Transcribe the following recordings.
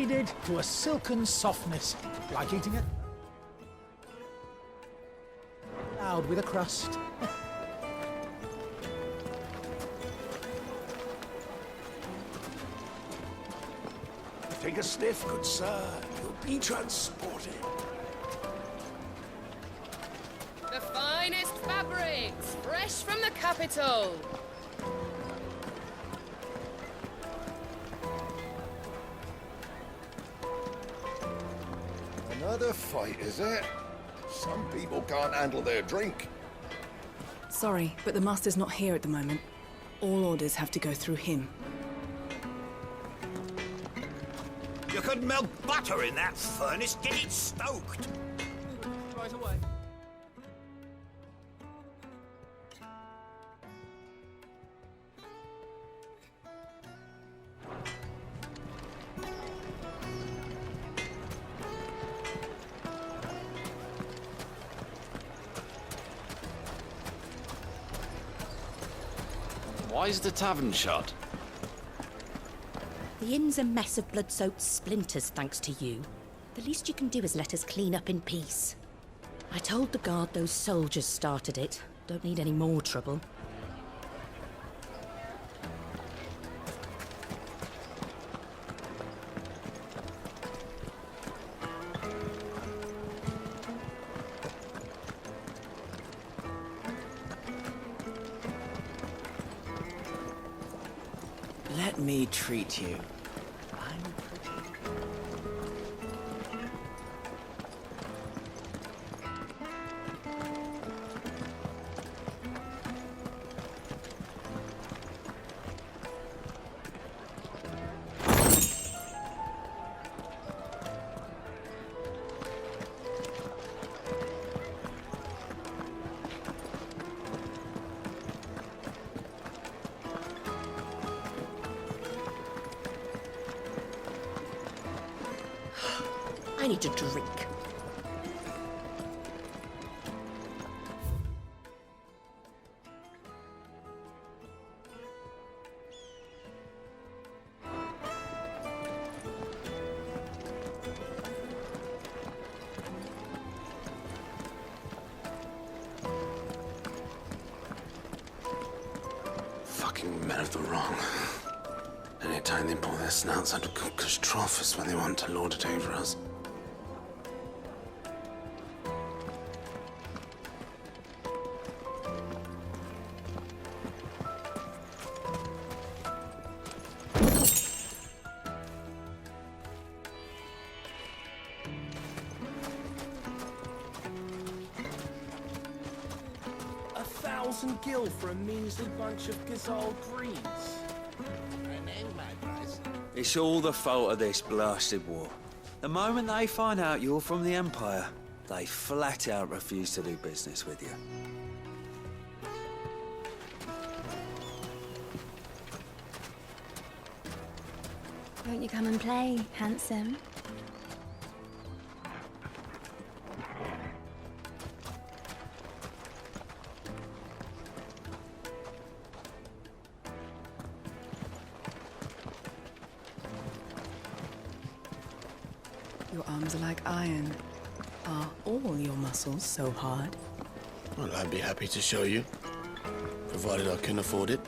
kneaded to a silken softness. Like eating it? Loud with a crust. Take a sniff, good sir. You'll be transported. The finest fabrics, fresh from the capital. Another fight, is it? Some people can't handle their drink. Sorry, but the master's not here at the moment. All orders have to go through him. You could melt butter in that furnace, get it stoked. Right away. Why is the tavern shut? The inn's a mess of blood-soaked splinters, thanks to you. The least you can do is let us clean up in peace. I told the guard those soldiers started it. Don't need any more trouble. Let me treat you. I need a drink. Fucking men of the wrong. Anytime they pull their snouts out of cookers' trough is when they want to lord it over us. $1,000 for a measly bunch of gazelle greens. It's all the fault of this blasted war. The moment they find out you're from the Empire, they flat out refuse to do business with you. Won't you come and play, handsome? Your arms are like iron. Are all your muscles so hard? Well, I'd be happy to show you, provided I can afford it.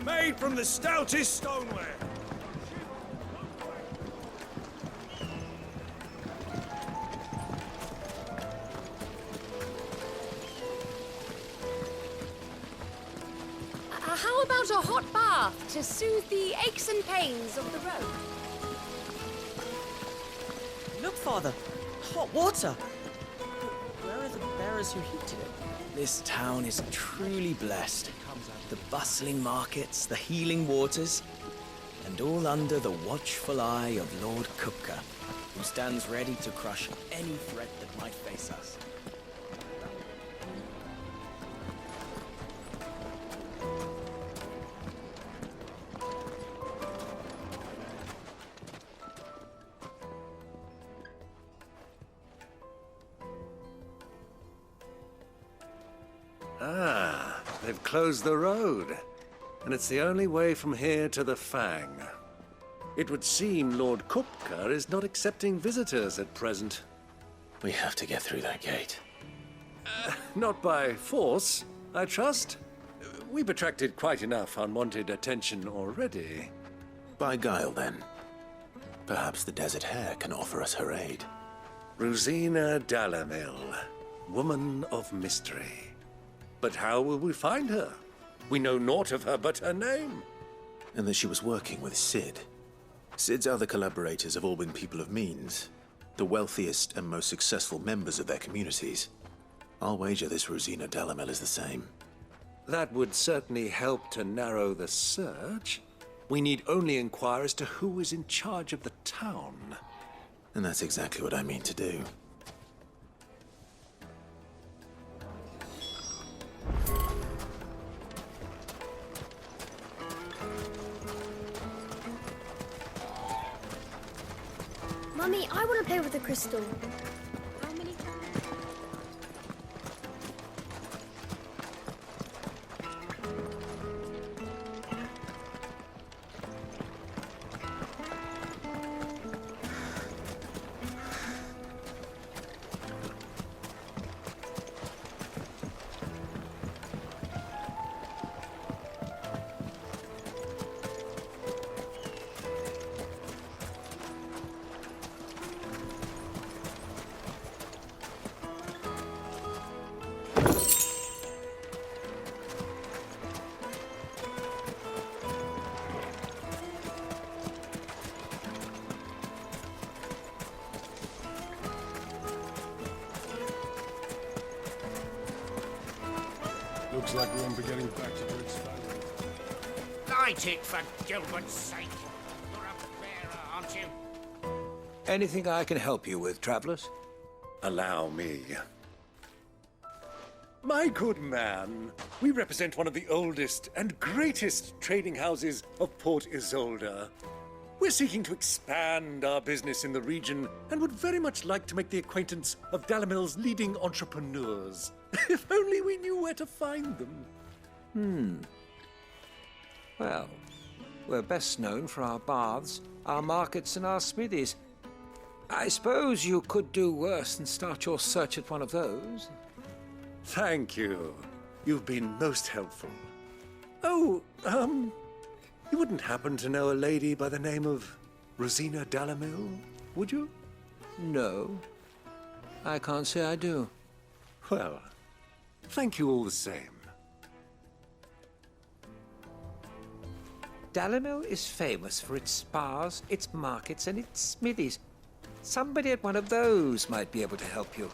Made from the stoutest stoneware. How about a hot bath to soothe the aches and pains of the road? Look, Father! Hot water! Where are the bearers who heated it? This town is truly blessed. The bustling markets, the healing waters, and all under the watchful eye of Lord Kupka, who stands ready to crush any threat that might face us. Ah, they've closed the road. And it's the only way from here to the Fang. It would seem Lord Kupka is not accepting visitors at present. We have to get through that gate. Not by force, I trust. We've attracted quite enough unwanted attention already. By guile, then. Perhaps the Desert Hare can offer us her aid. Rosina Dalamil, woman of mystery. But how will we find her? We know naught of her but her name. And that she was working with Sid. Sid's other collaborators have all been people of means, the wealthiest and most successful members of their communities. I'll wager this Rosina Dalamel is the same. That would certainly help to narrow the search. We need only inquire as to who is in charge of the town. And that's exactly what I mean to do. Mummy, I want to play with the crystal. Looks like we won't be getting back to Drake's family. Light it, for Gilbert's sake. You're a bearer, aren't you? Anything I can help you with, travelers? Allow me. My good man, we represent one of the oldest and greatest trading houses of Port Isolde. We're seeking to expand our business in the region and would very much like to make the acquaintance of Dalamil's leading entrepreneurs. If only we knew where to find them. Well, we're best known for our baths, our markets, and our smithies. I suppose you could do worse than start your search at one of those. Thank you. You've been most helpful. Oh, you wouldn't happen to know a lady by the name of Rosina Dalamil, would you? No, I can't say I do. Well, thank you all the same. Dalamil is famous for its spas, its markets, and its smithies. Somebody at one of those might be able to help you.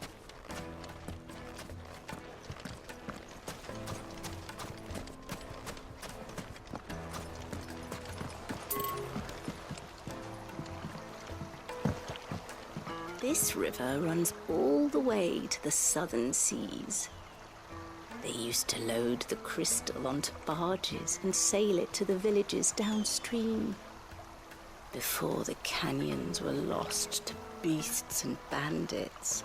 This river runs all the way to the southern seas. They used to load the crystal onto barges and sail it to the villages downstream. Before the canyons were lost to beasts and bandits.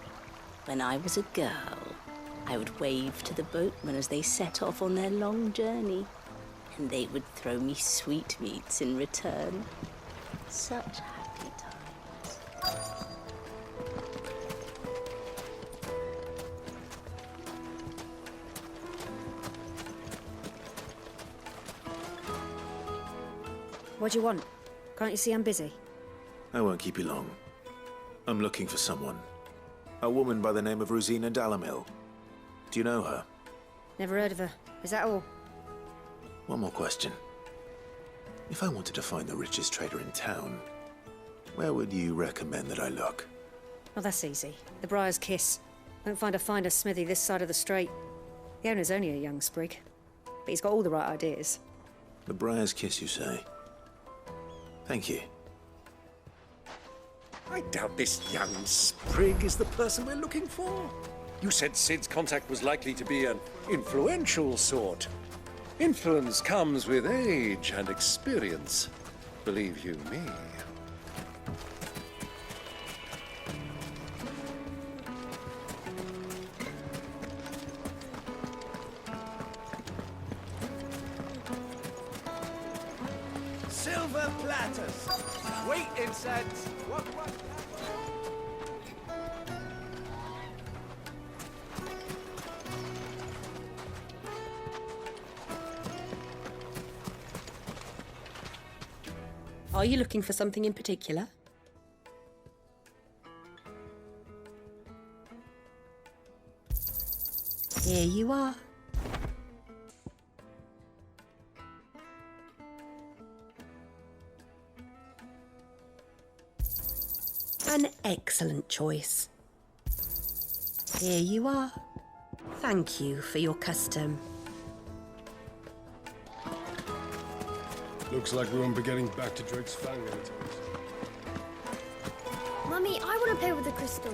When I was a girl, I would wave to the boatmen as they set off on their long journey, and they would throw me sweetmeats in return. Such happy times. What do you want? Can't you see I'm busy? I won't keep you long. I'm looking for someone. A woman by the name of Rosina Dalamil. Do you know her? Never heard of her. Is that all? One more question. If I wanted to find the richest trader in town, where would you recommend that I look? Oh, that's easy. The Briar's Kiss. Won't find a finer smithy this side of the strait. The owner's only a young sprig, but he's got all the right ideas. The Briar's Kiss, you say? Thank you. I doubt this young sprig is the person we're looking for. You said Sid's contact was likely to be an influential sort. Influence comes with age and experience. Believe you me. Silver platters. Sweet incense. What? Are you looking for something in particular? Here you are. An excellent choice. Here you are. Thank you for your custom. Looks like we won't be getting back to Drake's Fang anytime soon. Mummy, I want to play with the crystal.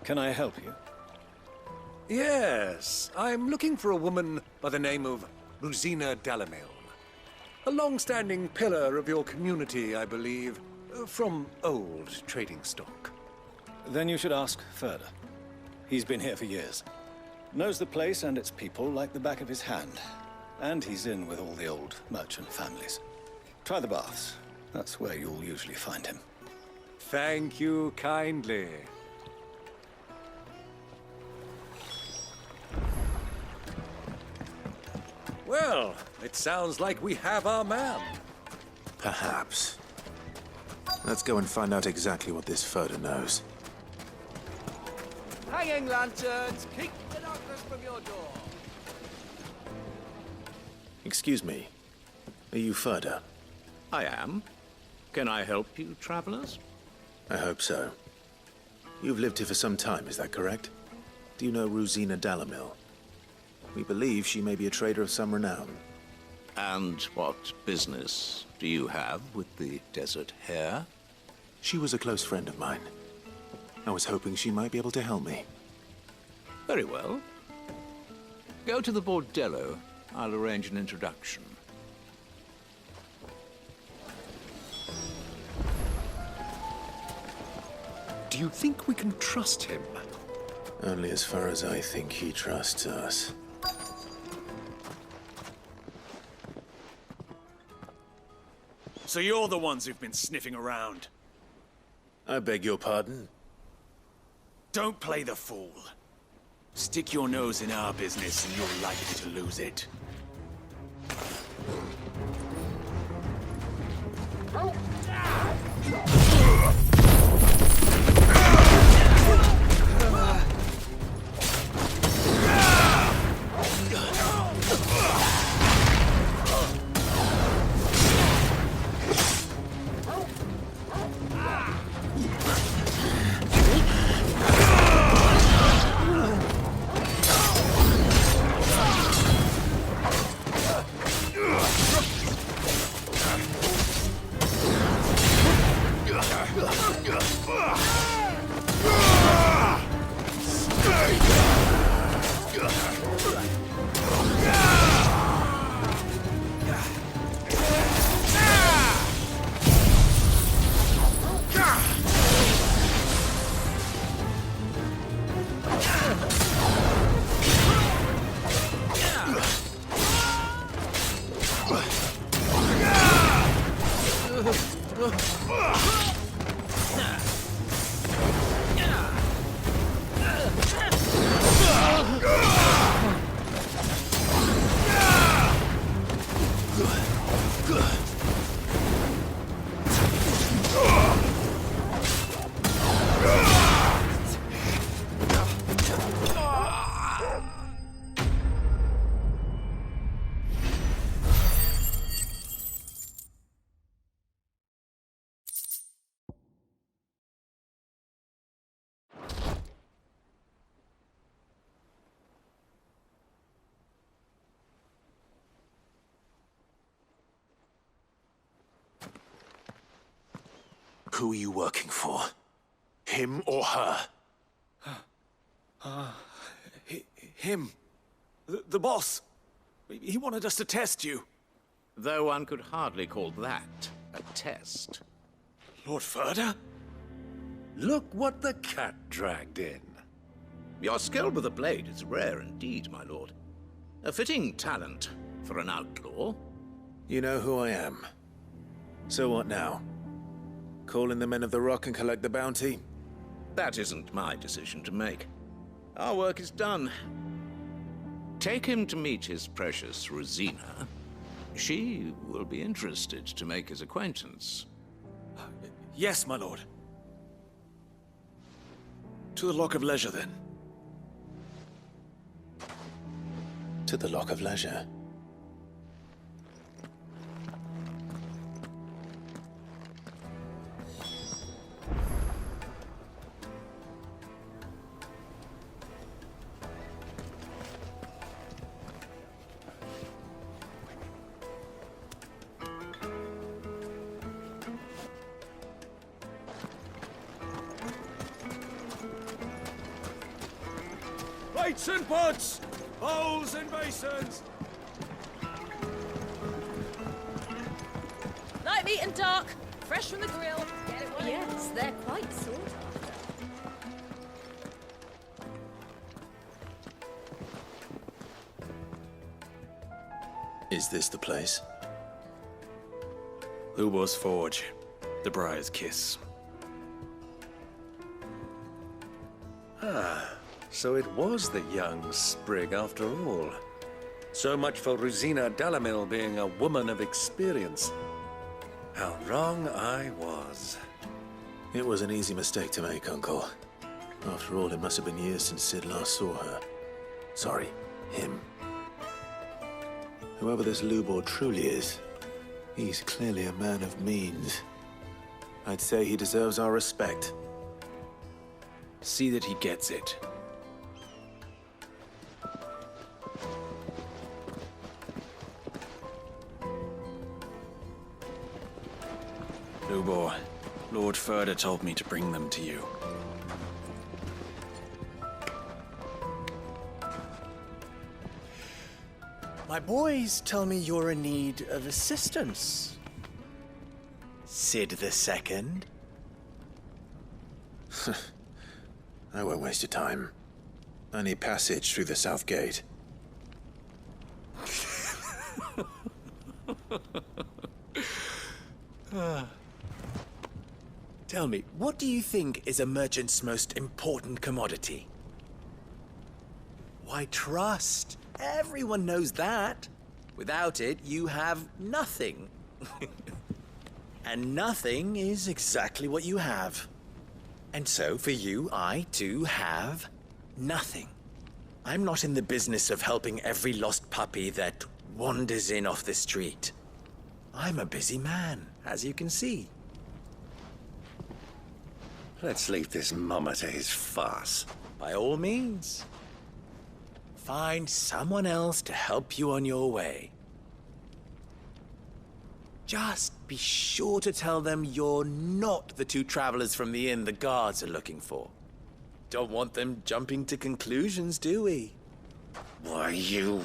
Can I help you? Yes, I'm looking for a woman by the name of Rosina Dalamil. A long-standing pillar of your community, I believe, from old trading stock. Then you should ask Furder. He's been here for years. Knows the place and its people like the back of his hand. And he's in with all the old merchant families. Try the baths. That's where you'll usually find him. Thank you kindly. Well, it sounds like we have our man. Perhaps. Let's go and find out exactly what this Furder knows. Hanging lanterns, keep the darkness from your door. Excuse me. Are you Furder? I am. Can I help you, travelers? I hope so. You've lived here for some time, is that correct? Do you know Rosina Dalamil? We believe she may be a trader of some renown. And what business do you have with the desert hare? She was a close friend of mine. I was hoping she might be able to help me. Very well. Go to the bordello. I'll arrange an introduction. Do you think we can trust him? Only as far as I think he trusts us. So you're the ones who've been sniffing around. I beg your pardon? Don't play the fool. Stick your nose in our business and you're likely to lose it. Who are you working for? Him or her? Him. The boss. He wanted us to test you. Though one could hardly call that a test. Lord Ferda? Look what the cat dragged in. Your skill with the blade is rare indeed, my lord. A fitting talent for an outlaw. You know who I am. So what now? Call in the Men of the Rock and collect the bounty? That isn't my decision to make. Our work is done. Take him to meet his precious Rosina. She will be interested to make his acquaintance. Yes, my lord. To the Lock of Leisure, then. To the Lock of Leisure. Plates and pots! Bowls and basins! Light meat and dark, fresh from the grill. Get it while Yes, they're quite sought after. Is this the place? Lubor's Forge. The Briar's Kiss. Ah, so it was the young sprig after all. So much for Rosina Dalamil being a woman of experience. How wrong I was. It was an easy mistake to make, Uncle. After all, it must have been years since Sid last saw her. Sorry, him. Whoever this Lubor truly is, he's clearly a man of means. I'd say he deserves our respect. See that he gets it. Lubor, Lord Ferda told me to bring them to you. My boys tell me you're in need of assistance. Sid the Second? I won't waste your time. I need passage through the south gate. Tell me, what do you think is a merchant's most important commodity? Why, trust. Everyone knows that. Without it, you have nothing. And nothing is exactly what you have. And so, for you, I, too, have nothing. I'm not in the business of helping every lost puppy that wanders in off the street. I'm a busy man, as you can see. Let's leave this mummer to his farce. By all means. Find someone else to help you on your way. Just be sure to tell them you're not the two travelers from the inn the guards are looking for. Don't want them jumping to conclusions, do we? Why, you...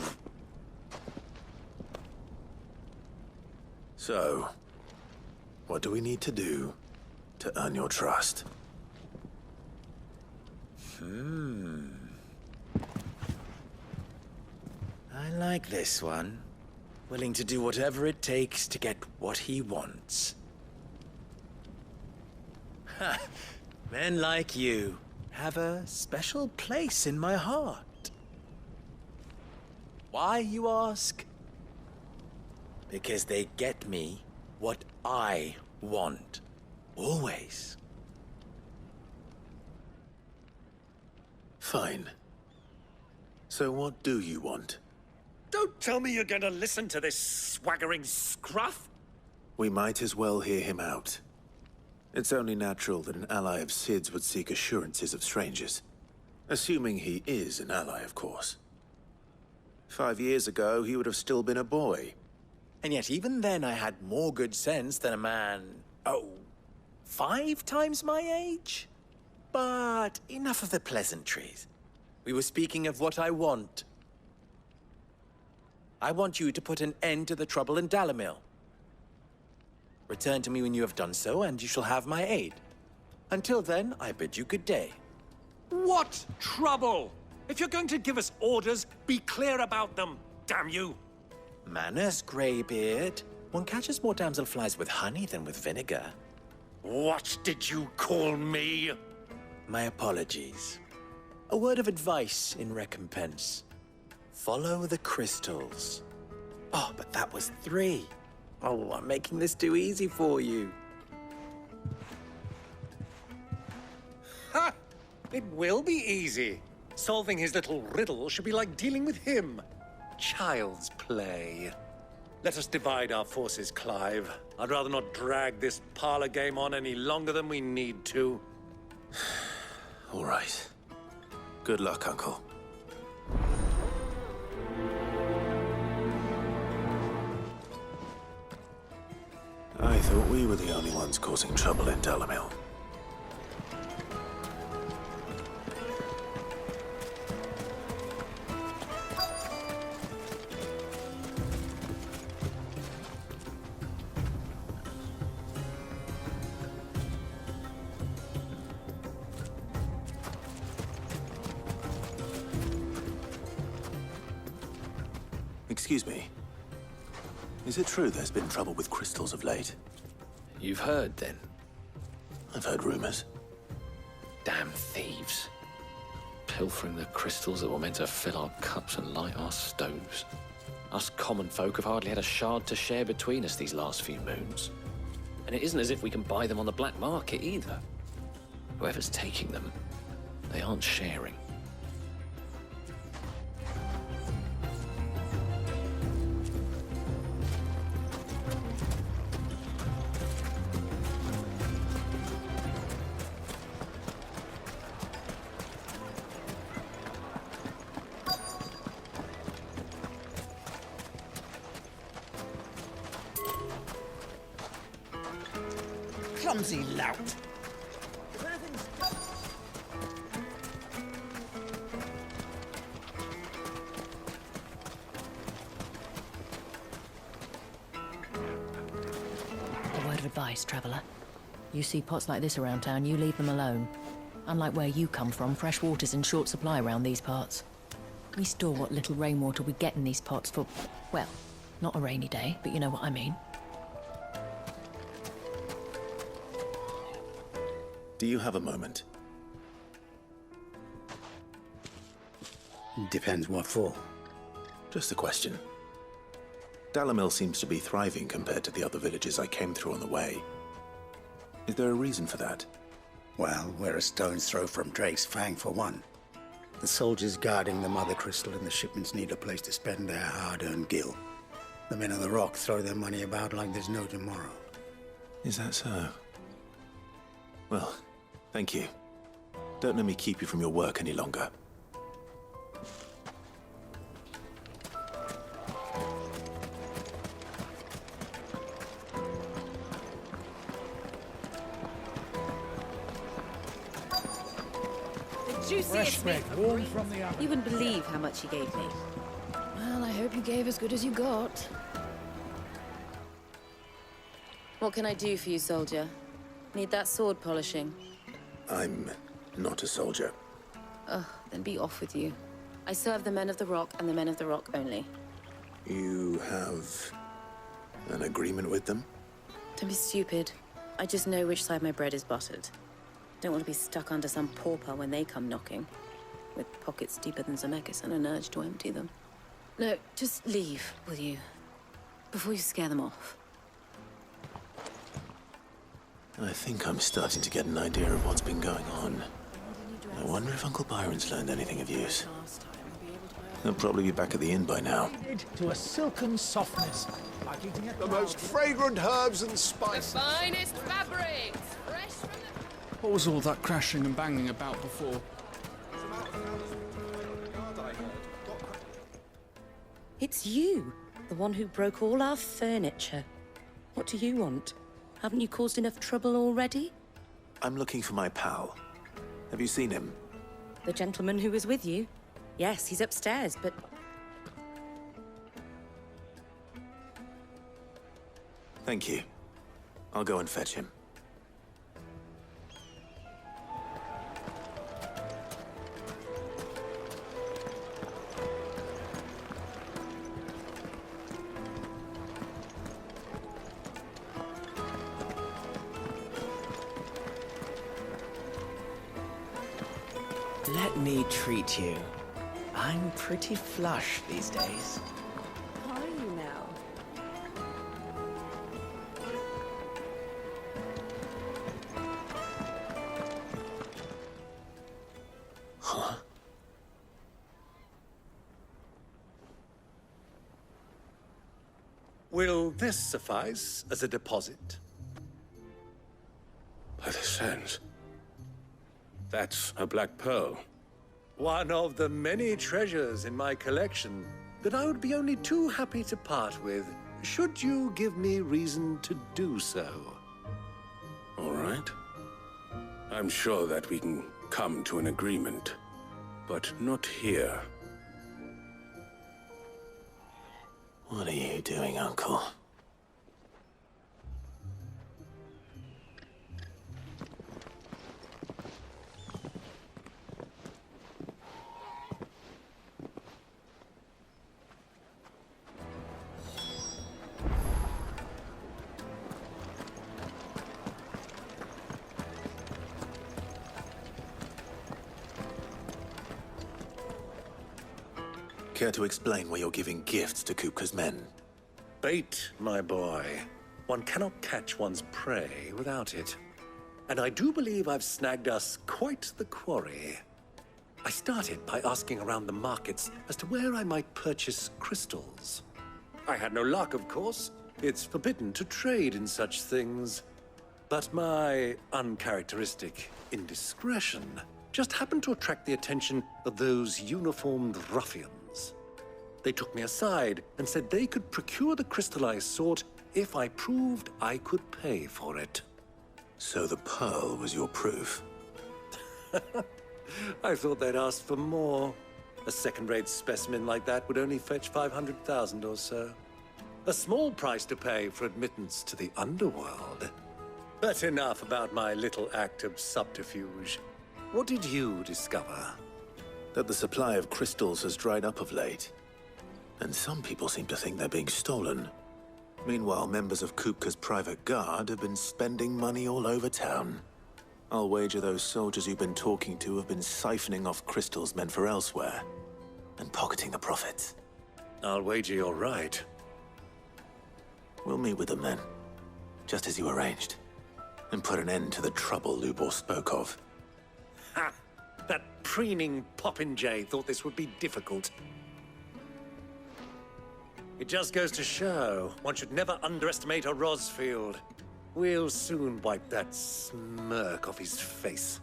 So, what do we need to do to earn your trust? I like this one. Willing to do whatever it takes to get what he wants. Ha! Men like you have a special place in my heart. Why, you ask? Because they get me what I want. Always. Fine. So what do you want? Don't tell me you're going to listen to this swaggering scruff! We might as well hear him out. It's only natural that an ally of Sid's would seek assurances of strangers. Assuming he is an ally, of course. 5 years ago, he would have still been a boy. And yet even then I had more good sense than a man... 5 times my age? But enough of the pleasantries. We were speaking of what I want. I want you to put an end to the trouble in Dalamil. Return to me when you have done so, and you shall have my aid. Until then, I bid you good day. What trouble? If you're going to give us orders, be clear about them, damn you! Manners, Greybeard. One catches more damselflies with honey than with vinegar. What did you call me? My apologies. A word of advice in recompense. Follow the crystals. Oh, but that was 3. Oh, I'm making this too easy for you. Ha! It will be easy. Solving his little riddle should be like dealing with him. Child's play. Let us divide our forces, Clive. I'd rather not drag this parlor game on any longer than we need to. All right. Good luck, Uncle. I thought we were the only ones causing trouble in Dalamil. Excuse me. Is it true there's been trouble with crystals of late? You've heard, then? I've heard rumors. Damn thieves. Pilfering the crystals that were meant to fill our cups and light our stoves. Us common folk have hardly had a shard to share between us these last few moons. And it isn't as if we can buy them on the black market, either. Whoever's taking them, they aren't sharing. Clumsy lout. A word of advice, traveller. You see pots like this around town, you leave them alone. Unlike where you come from, fresh water's in short supply around these parts. We store what little rainwater we get in these pots for, well, not a rainy day, but you know what I mean. Do you have a moment? Depends what for. Just a question. Dalamil seems to be thriving compared to the other villages I came through on the way. Is there a reason for that? Well, we're a stone's throw from Drake's Fang, for one. The soldiers guarding the Mother Crystal and the shipments need a place to spend their hard-earned gil. The men of the Rock throw their money about like there's no tomorrow. Is that so? Well, thank you. Don't let me keep you from your work any longer. Fresh bread, warm from the oven. You wouldn't believe how much he gave me. Well, I hope you gave as good as you got. What can I do for you, soldier? Need that sword polishing? I'm not a soldier. Ugh, then be off with you. I serve the men of the Rock and the men of the Rock only. You have an agreement with them? Don't be stupid. I just know which side my bread is buttered. Don't want to be stuck under some pauper when they come knocking, with pockets deeper than Zemeckis and an urge to empty them. No, just leave, will you? Before you scare them off. I think I'm starting to get an idea of what's been going on. I wonder if Uncle Byron's learned anything of use. He'll probably be back at the inn by now. To a silken softness, like eating it. The most fragrant herbs and spices. The finest fabrics, fresh from the... What was all that crashing and banging about before? It's you, the one who broke all our furniture. What do you want? Haven't you caused enough trouble already? I'm looking for my pal. Have you seen him? The gentleman who was with you? Yes, he's upstairs, but... Thank you. I'll go and fetch him. Let me treat you. I'm pretty flush these days. Are you now? Huh? Will this suffice as a deposit? By the sands. That's a black pearl. One of the many treasures in my collection that I would be only too happy to part with, should you give me reason to do so. All right. I'm sure that we can come to an agreement, but not here. What are you doing, Uncle? Care to explain why you're giving gifts to Kupka's men? Bait, my boy. One cannot catch one's prey without it. And I do believe I've snagged us quite the quarry. I started by asking around the markets as to where I might purchase crystals. I had no luck, of course. It's forbidden to trade in such things. But my uncharacteristic indiscretion just happened to attract the attention of those uniformed ruffians. They took me aside and said they could procure the crystal I sought if I proved I could pay for it. So the pearl was your proof? I thought they'd asked for more. A second-rate specimen like that would only fetch 500,000 or so. A small price to pay for admittance to the underworld. But enough about my little act of subterfuge. What did you discover? That the supply of crystals has dried up of late. And some people seem to think they're being stolen. Meanwhile, members of Kupka's private guard have been spending money all over town. I'll wager those soldiers you've been talking to have been siphoning off crystals meant for elsewhere, and pocketing the profits. I'll wager you're right. We'll meet with them then, just as you arranged, and put an end to the trouble Lubor spoke of. Ha! That preening popinjay thought this would be difficult. It just goes to show, one should never underestimate a Rosfield. We'll soon wipe that smirk off his face.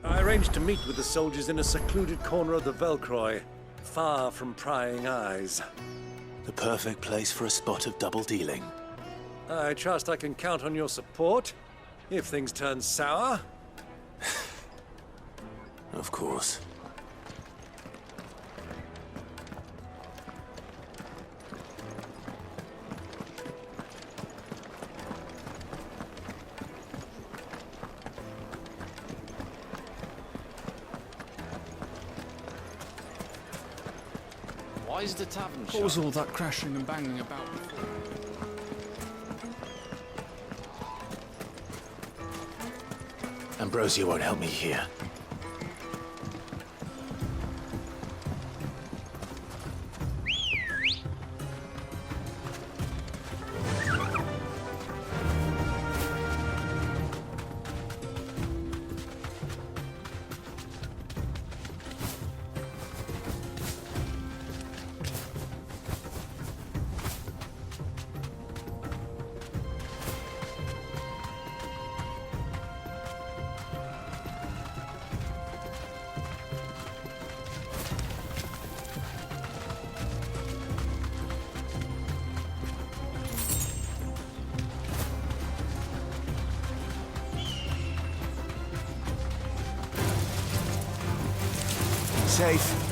I arranged to meet with the soldiers in a secluded corner of the Velcroy, far from prying eyes. The perfect place for a spot of double dealing. I trust I can count on your support, if things turn sour. Of course. Why is the tavern shut? What was all that crashing and banging about before? Ambrosia won't help me here. safe.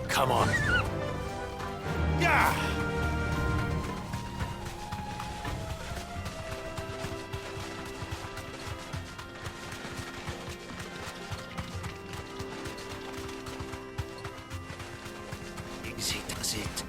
Come on. Yeah! Easy does it.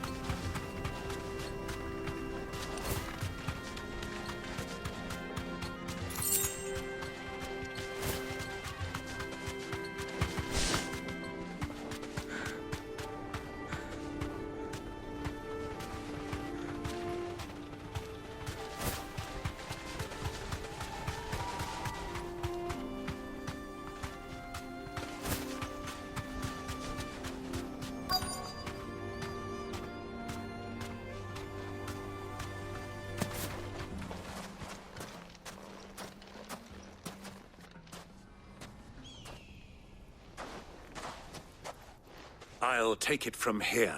I'll take it from here.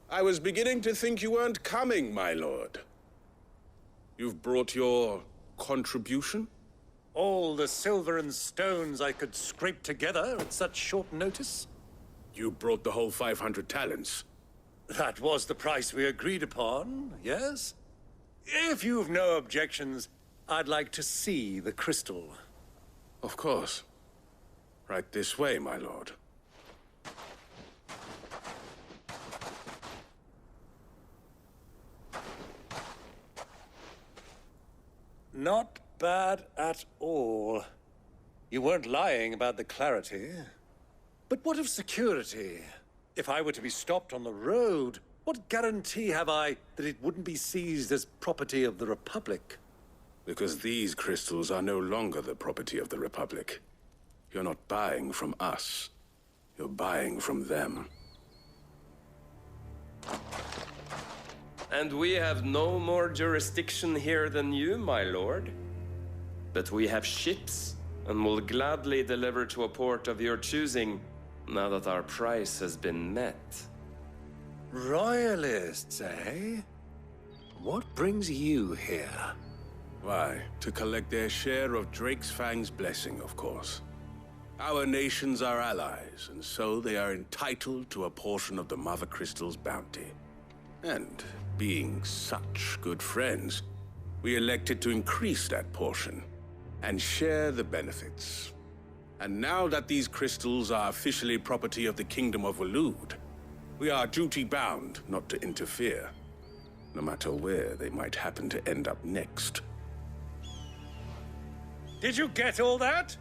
I was beginning to think you weren't coming, my lord. You've brought your contribution? All the silver and stones I could scrape together at such short notice? You brought the whole 500 talents. That was the price we agreed upon, yes? If you've no objections, I'd like to see the crystal. Of course. Right this way, my lord. Not bad at all. You weren't lying about the clarity. But what of security? If I were to be stopped on the road, what guarantee have I that it wouldn't be seized as property of the Republic? Because these crystals are no longer the property of the Republic. You're not buying from us. You're buying from them. And we have no more jurisdiction here than you, my lord. But we have ships, and will gladly deliver to a port of your choosing, now that our price has been met. Royalists, eh? What brings you here? Why, to collect their share of Drakesfang's blessing, of course. Our nations are allies, and so they are entitled to a portion of the Mother Crystal's bounty. And, being such good friends, we elected to increase that portion and share the benefits. And now that these crystals are officially property of the Kingdom of Waloed, we are duty-bound not to interfere, no matter where they might happen to end up next. Did you get all that?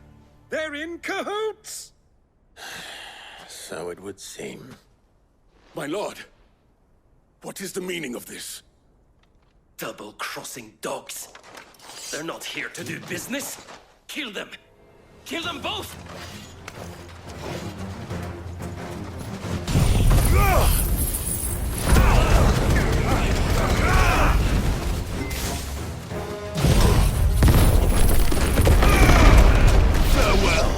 They're in cahoots! So it would seem. My lord, what is the meaning of this? Double-crossing dogs. They're not here to do business. Kill them! Kill them both! Farewell.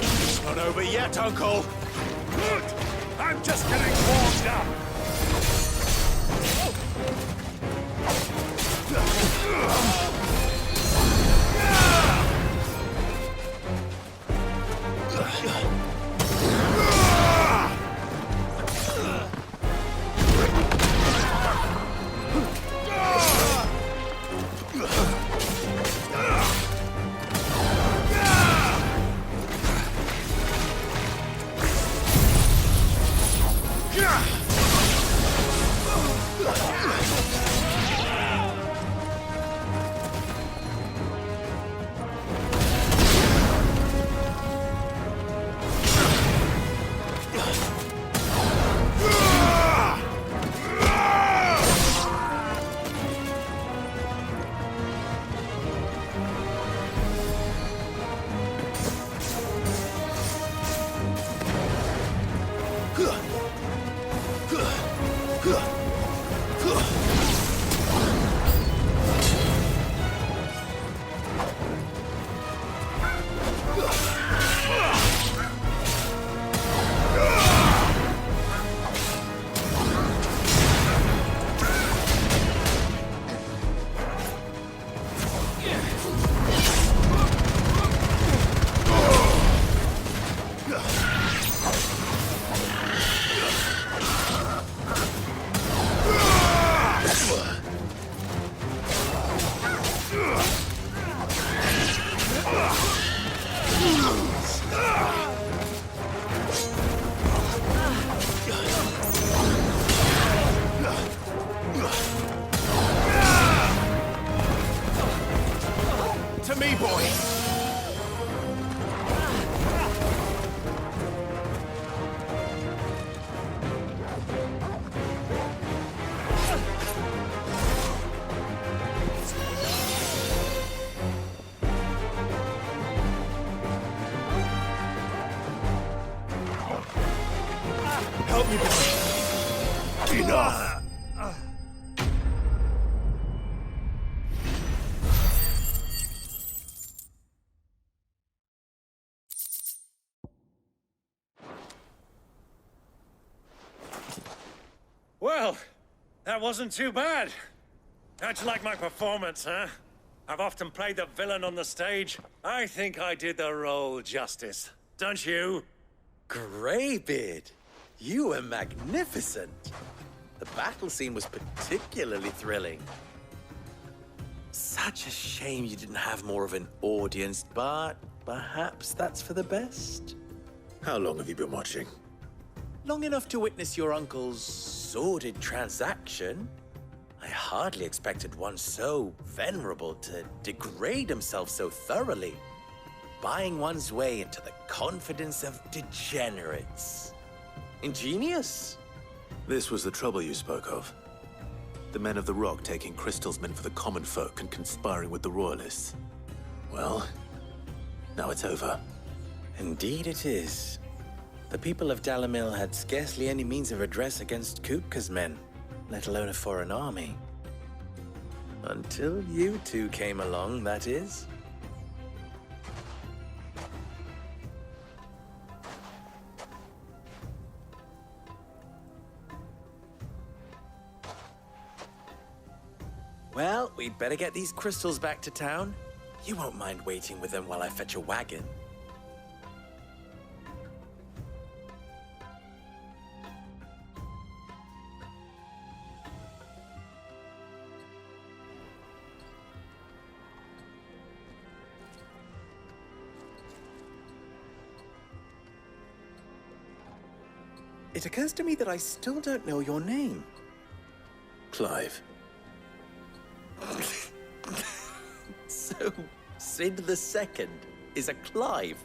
It's not over yet, Uncle. Good! I'm just getting warmed up! To me, boy! Help me, boy! Enough! Well, that wasn't too bad. How'd you like my performance, huh? I've often played the villain on the stage. I think I did the role justice. Don't you? Greybeard, you were magnificent. The battle scene was particularly thrilling. Such a shame you didn't have more of an audience, but perhaps that's for the best. How long have you been watching? Long enough to witness your uncle's sordid transaction. I hardly expected one so venerable to degrade himself so thoroughly, buying one's way into the confidence of degenerates. Ingenious. This was the trouble you spoke of. The men of the Rock taking crystals meant for the common folk and conspiring with the Royalists. Well, now it's over. Indeed it is. The people of Dalamil had scarcely any means of redress against Kupka's men, let alone a foreign army. Until you two came along, that is. Well, we'd better get these crystals back to town. You won't mind waiting with them while I fetch a wagon. It occurs to me that I still don't know your name. Clive. So, Sid the Second is a Clive?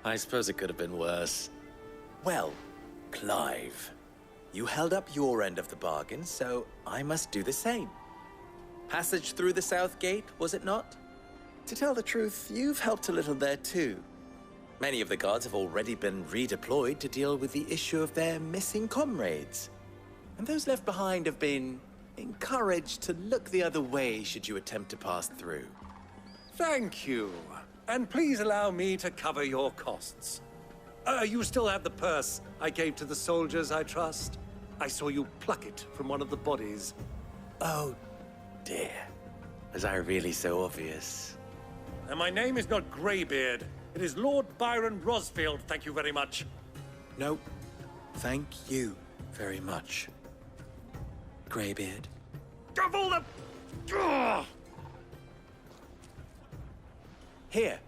I suppose it could have been worse. Well, Clive, you held up your end of the bargain, so I must do the same. Passage through the South Gate, was it not? To tell the truth, you've helped a little there too. Many of the guards have already been redeployed to deal with the issue of their missing comrades. And those left behind have been encouraged to look the other way should you attempt to pass through. Thank you. And please allow me to cover your costs. You still have the purse I gave to the soldiers, I trust? I saw you pluck it from one of the bodies. Oh, dear. Was I really so obvious? And my name is not Greybeard. It is Lord Byron Rosfield, thank you very much. No, thank you very much, Greybeard. Of all the... Ugh! Here,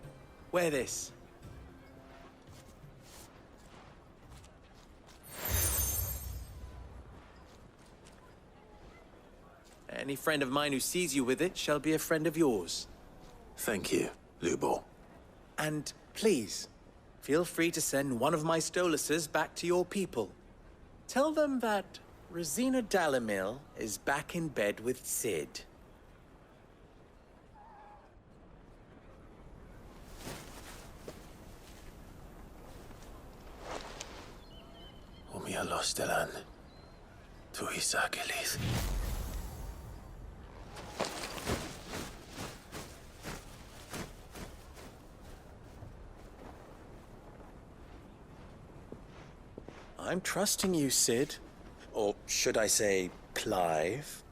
wear this. Any friend of mine who sees you with it shall be a friend of yours. Thank you, Lubor. And please, feel free to send one of my Stoluses back to your people. Tell them that Rosina Dalamil is back in bed with Sid. Omiyala. Castellan. Tu Isakelis. I'm trusting you, Sid. Or should I say, Clive?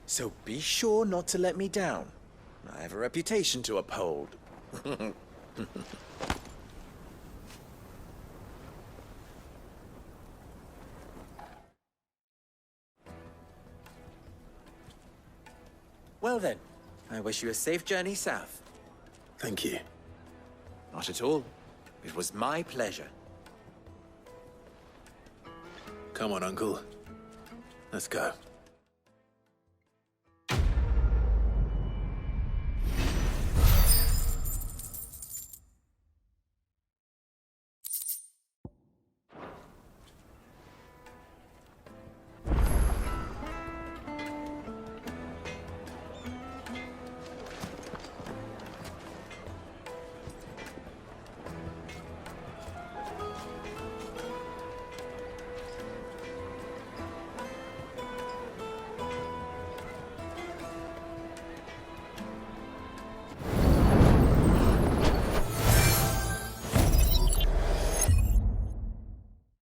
So be sure not to let me down. I have a reputation to uphold. Well then, I wish you a safe journey south. Thank you. Not at all. It was my pleasure. Come on, Uncle. Let's go.